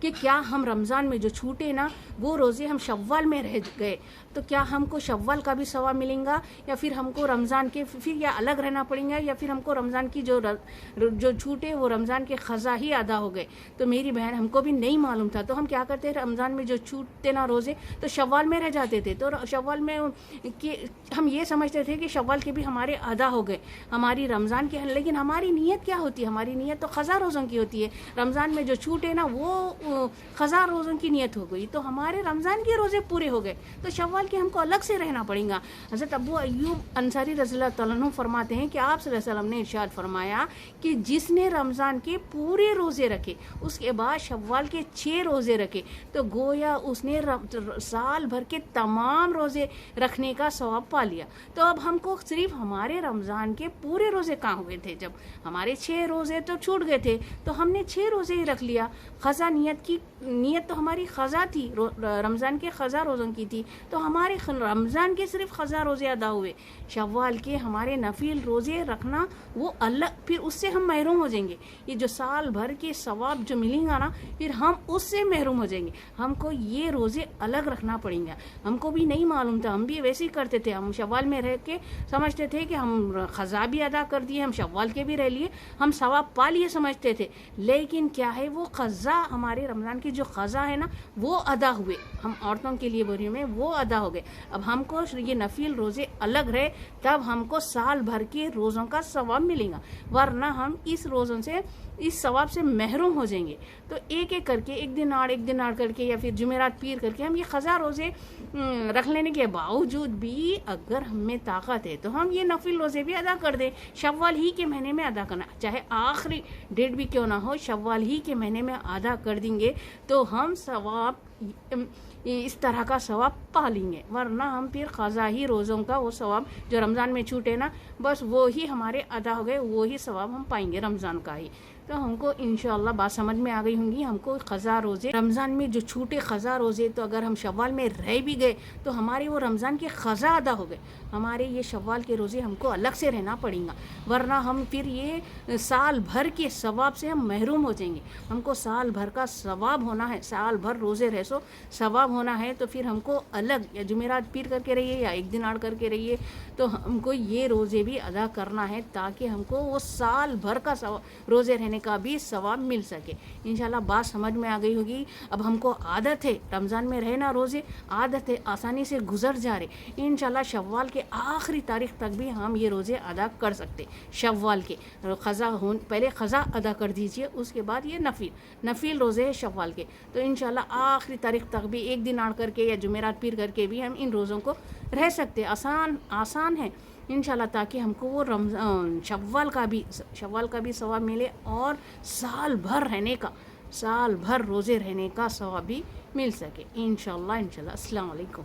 کہ کیا ہم رمضان میں جو چھوٹے نا وہ روزے ہم شوال میں رہ گئے تو کیا ہم کو شوال کا بھی ثواب ملیں گا یا پھر ہم کو رمضان کے پھر یا الگ رہنا پڑیں گا یا پھر ہم کو رمضان کی جو چھوٹے وہ رمضان کے قضا ہی ادا ہو گئے؟ تو میری بہن ہم کو بھی نہیں معلوم تھا، تو ہم کیا کرتے رمضان میں جو چھوٹتے نا روزے تو شوال میں رہ جاتے تھے، تو شوال میں ہم یہ سمجھتے تھے کہ شوال کے بھی ہمارے ادا ہو گئے ہماری رمضان کے، لیکن ہماری نیت کیا ہوتی ہے؟ ہماری نیت تو قضا روزوں کی ہوتی ہے۔ رمضان میں جو چھوٹے نا وہ قضا روزوں کی نیت ہو گئی تو ہمارے رمضان کے روزے پورے ہو گئے، تو شوال کے ہم کو الگ سے رہنا پڑے گا۔ حضرت ابو ایوب انصاری رضی اللہ تعالیٰ عنہ فرماتے ہیں کہ آپ صلی اللہ علیہ وسلم نے ارشاد فرمایا کہ جس نے رمضان کے پورے روزے رکھے اس کے بعد شوال کے 6 روزے رکھے تو گویا اس نے سال بھر کے تمام روزے رکھنے کا ثواب پا لیا۔ تو اب ہم کو صرف ہمارے رمضان کے پورے روزے کہاں ہوئے تھے؟ جب ہمارے 6 روزے تو چھوٹ گئے تھے تو ہم نے 6 روزے ہی رکھ لیا۔ قضا نیت تو ہماری قضا تھی، رمضان کے قضا روزوں کی تھی، تو ہمارے رمضان کے صرف قضا روزے ادا ہوئے۔ شوال کے ہمارے نفل روزے رکھنا وہ الگ، پھر اس سے ہم محروم ہو جائیں گے۔ یہ جو سال بھر کے ثواب جو ملیں گا نا پھر ہم اس سے محروم ہو جائیں گے۔ ہم کو یہ روزے الگ رکھنا پڑیں گا۔ ہم کو بھی نہیں معلوم تھا، ہم بھی ویسے ہی کرتے تھے، ہم شوال میں رہ کے سمجھتے تھے کہ ہم قضا بھی ادا کر دیے، ہم شوال کے بھی رہ لیے، ہم ثواب پا لیے سمجھتے تھے، لیکن کیا ہے وہ قضا ہمارے رمضان کی جو قضا ہے نا وہ ادا ہوئے، ہم عورتوں کے لیے بوری میں وہ ادا ہو گئے۔ اب ہم کو یہ نفل روزے الگ رہے تب ہم کو سال بھر کے روزوں کا ثواب ملے گا، ورنہ ہم اس روزوں سے اس ثواب سے محروم ہو جائیں گے۔ تو ایک ایک کر کے ایک دن آڑ کر کے یا پھر جمعرات پیر کر کے ہم یہ قضا روزے رکھ لینے کے باوجود بھی اگر ہم میں طاقت ہے تو ہم یہ نفل روزے بھی ادا کر دیں، شوال ہی کے مہینے میں ادا کرنا، چاہے آخری ڈیٹ بھی کیوں نہ ہو، شوال ہی کے مہینے میں ادا کر دیں گے تو ہم ثواب اس طرح کا ثواب پا لیں گے، ورنہ ہم پھر قضا ہی روزوں کا وہ ثواب جو رمضان میں چھوٹے نا بس وہی ہمارے ادا ہو گئے، وہی ثواب ہم پائیں گے رمضان کا ہی۔ تو ہم کو انشاءاللہ بات سمجھ میں آ گئی ہوں گی، ہم کو قضا روزے رمضان میں جو چھوٹے قضا روزے تو اگر ہم شوال میں رہ بھی گئے تو ہمارے وہ رمضان کے قضا ادا ہو گئے، ہمارے یہ شوال کے روزے ہم کو الگ سے رہنا پڑیں گا، ورنہ ہم پھر یہ سال بھر کے ثواب سے ہم محروم ہو جائیں گے۔ ہم کو سال بھر کا ثواب ہونا ہے، سال بھر روزے رہ سو ثواب ہونا ہے، تو پھر ہم کو الگ یا جمعرات پیر کر کے رہیے یا ایک دن آڑ کر کے رہیے، تو ہم کو یہ روزے بھی ادا کرنا ہے تاکہ ہم کو وہ سال بھر کا روزے رہنے کا بھی ثواب مل سکے۔ انشاءاللہ بات سمجھ میں آ گئی ہوگی۔ اب ہم کو عادت ہے رمضان میں رہنا، روزے عادت ہے، آسانی سے گزر جا رہے، انشاءاللہ شوال کے آخری تاریخ تک بھی ہم یہ روزے ادا کر سکتے۔ شوال کے پہلے قضا ادا کر دیجئے، اس کے بعد یہ نفل روزے ہیں شوال کے، تو انشاءاللہ آخری تاریخ تک بھی ایک دن آڑ کر کے یا جمعرات پیر کر کے بھی ہم ان روزوں کو رہ سکتے۔ آسان ہے انشاءاللہ، تاکہ ہم کو وہ شوال کا بھی ثواب ملے اور سال بھر روزے رہنے کا ثواب بھی مل سکے انشاءاللہ۔ السلام علیکم۔